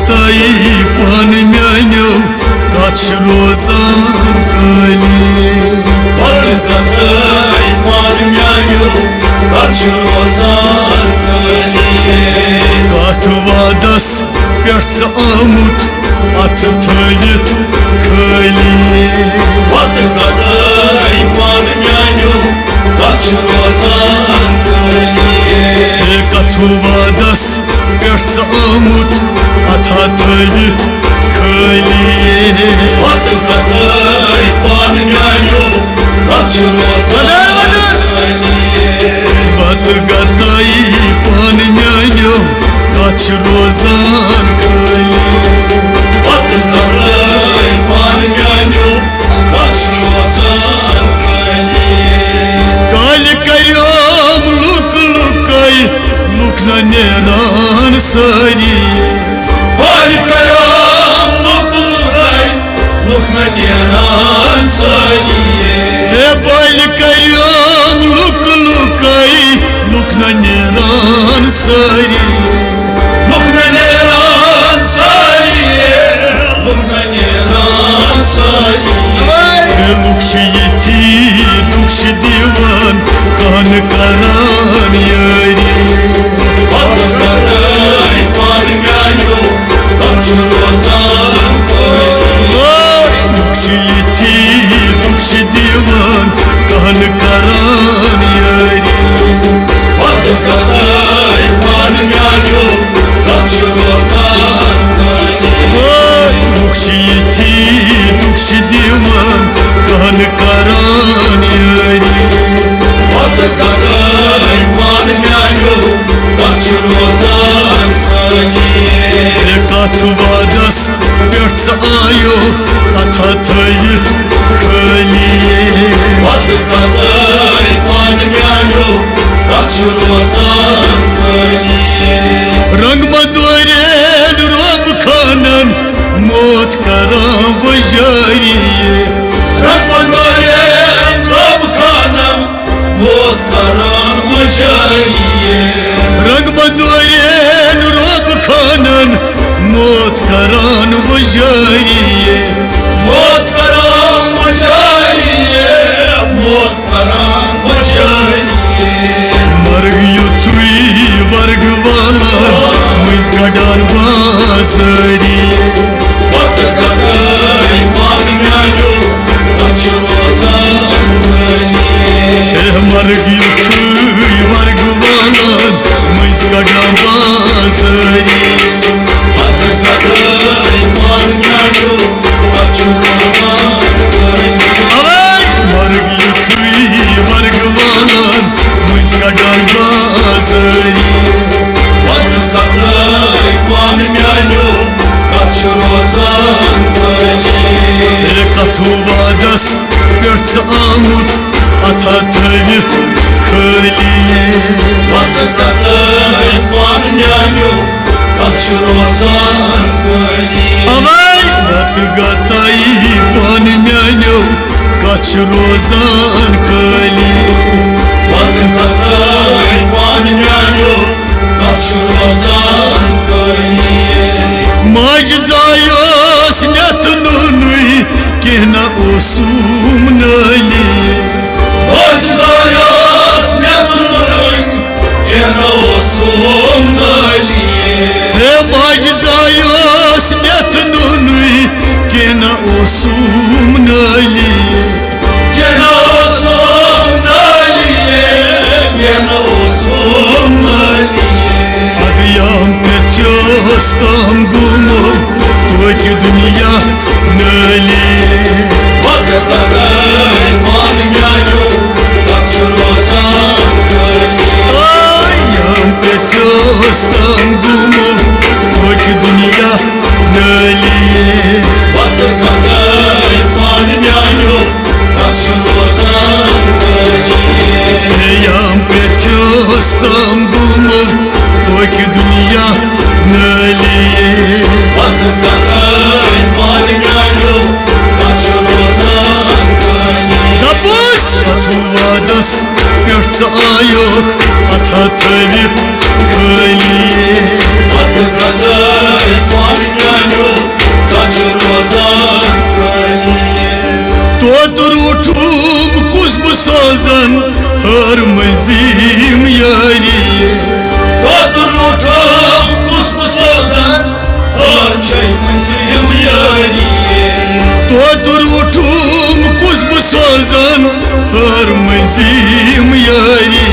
गताई पान म्यानो कछ रोजान कली गताई पान म्यानो कछ रोजान कली कथ वादस पेठ आमुत अथ थयित खली गताई पान म्यानो कछ रोजान कली कथ वादस पेठ आमुत अथ थयित खली गताई पान म्यानो कछ रोजान कली गताई पान म्यानो कछ रोजान खली गताई पान म्यानो कछ रोजान कली काल कर्योम लुक लुकई लुक न नेरान सारी काल कर्योम लुक लुकई लुक न नेरान सारी हे बाल कर्योम लुक लुकई लुक न नेरान सारी लुक न नेरान सारी लुक न नेरान सारी लुक यति लुक दिवान कान करान यारी गताई पान म्यानो कछ रोजान कली लुक यति लुक दिवान कान करान यारी गताई पान म्यानो कछ रोजान कली लुक यति लुक दिवान कान करान यारी गताई पान म्यानो कछ रोजान कली कथ वादस पेठ आयो अथ थयित खली गताई पान म्यानो कछ रोजान कली रंग मदोरेन रोब खानन मौत करां वजारी रमदोरेन रोब खानम मौत करान वजारी रंग मदोरेन रोब खानन मौत करान वजारी मौत करान वजारी मौत करान वजारी मर्ग युथुई वर्ग वाला मुझ कडान बाजारी गताई पान म्यानो कछ रोजान कली मर्ग युथुई वर्ग वाला मुझ कडान बाजारी गताई पान म्यानो कछ रोजान कली मर्ग युथुई वर्ग वाला मुझ कडान बाजारी गताई पान म्यानो कछ रोजान कली कथ वादस पेठ आमुत अथ थयित खली गताई पान म्यानो कछ रोजान कली गताई पान म्यानो कछ रोजान कली गताई पान म्यानो कछ रोजान कली माज जायोस नथ नुनुई कहना ओसूम नली माज जायोस नथ नुनुई कहना ओसूम नली हे माज जायोस नथ नुनुई कहना ओसूम नली कहना ओसूम नली कहना ओसूम नली अदयाम पेत्योस ताम गुमो तो की दुनिया नली गताई पान म्यानो कछ रोजान कली अदयाम पेत्योस ताम गुमो तो की दुनिया नली गताई पान म्यानो कछ रोजान कली याम पेत्योस ताम गुमो तो की दुनिया नली रूठूम कुस बह सोजन हर मजीम यारी Tot रूठम कुस बह सोजन हर मजीम यारी तोत रूठूम कुस बह सोजन हर मजीम यारी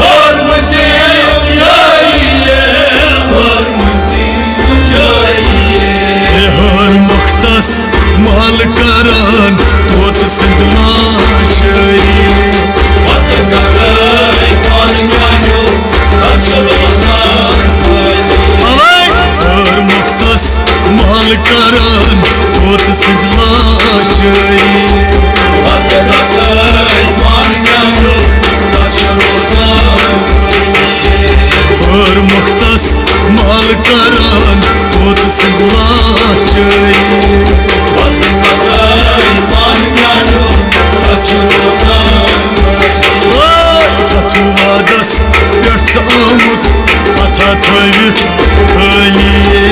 हर मजीम यारी हर मजीम यारी हर मुख्तस माल करान तोत सिंजला शायरी What the guy on Mano Rosan हर मुख्तस माल करान तोत सिंजला शायरी What the guy on Mano Rosan हर मुख्तस माल करान तोत सिंजला शायरी What the guy on Mano Rosan अथु वादस पेट आमुत अथा थवित खलिए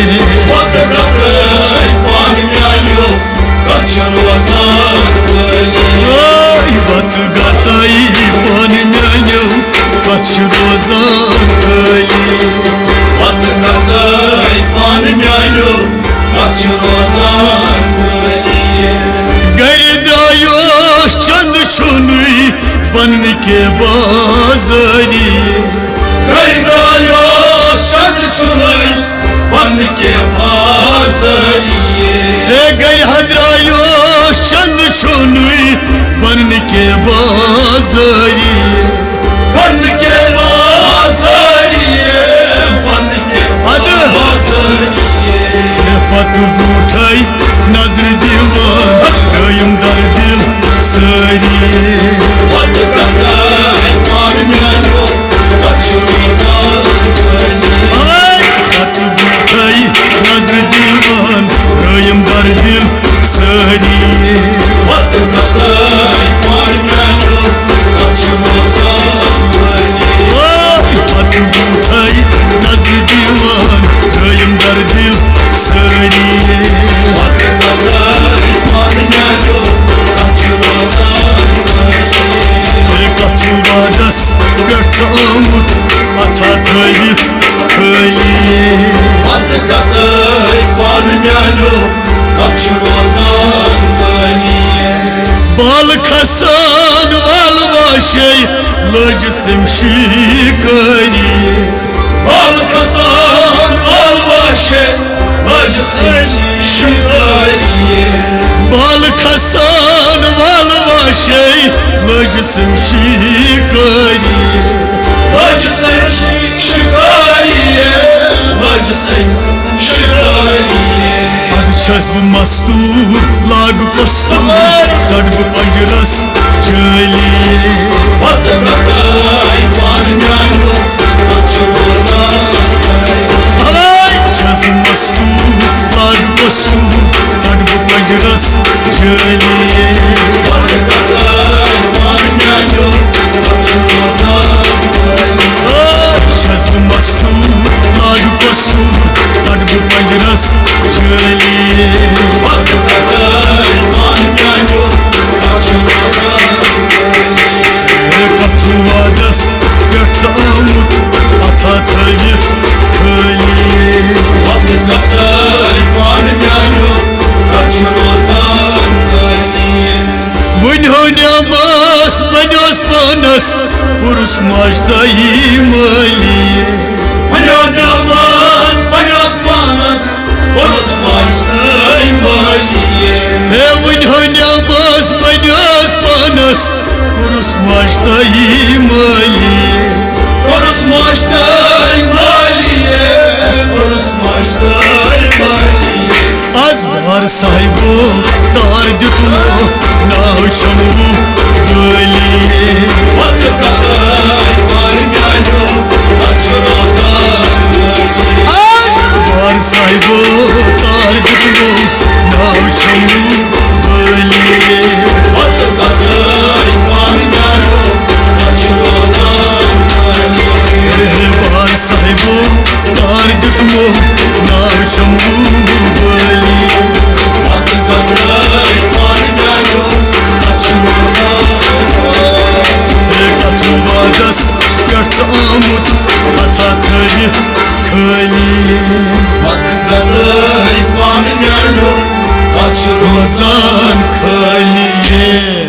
What the guy on Mano Rosan बत गताई पान म्यानो कछ रोजान खली What the guy on Mano Rosan गर द्रायो चंद छुनुई बन के बाजारी Garidayo Chand Chunai Ban ke baazariye हे गर हद्रायो चंद छुनुई बन के बाजारी Ban ke baazariye Ban ke baazariye पत बूठाई नजर दीवान रयम दर दिल सारी What the guy on Mano Rosan पत बूठाई नजर दीवान रयम दर दिल सारी What the guy on Mano Rosan पत बूठाई नजर दीवान रयम दर दिल सारी What the guy on Mano कथु वादस पेट आमुत अथा थवित खलिए What the guy on Mano Rosan बाल खसान वाल वाशे लज सिमशी करी Al Kasan al Vaşe Acısın şikariye बाल खसान वाल वाशे लज सिमशी करी Acısın şikariye Acısın şikariye अद छस बह मस्तूर लाग कस्तूर जड़ बह पंजरस चलिए Vatakatai Panmano Rosan छस मस्तूर लाग कस्तूर जड़ बह पंजरस चलिए Vatakatai Panmano Rosan छस बह मस्तूर लाग कस्तूर जड़ बह पंजरस चलिए Vatakatai Panmano Rosan कथु वादस पेट आमुत अथा थवित खलिए Vatakatai Panmano Rosan वन नमास बनस पानस पुरुष मजदाई मलिए Bana namaz, bana panas, Poros maçtay maliye हे वन नमास बनस पानस पुरुष मजदाई मलिए Poros maçtay maliye Poros maçtay maliye आज बार साहिबो तार दितुलो नाव चमू गलिए Vatakatai Panmano Rosan बार साहिबो तार दितुलो नाव चमू गलिए Vatakatai Panmano Rosan बार साहिबो तार दितुलो नाव चमू गलिए Vatakatai Macit Kali Vakıfladı ikmanın yönü Kaçırılsın Ramazan Kaliye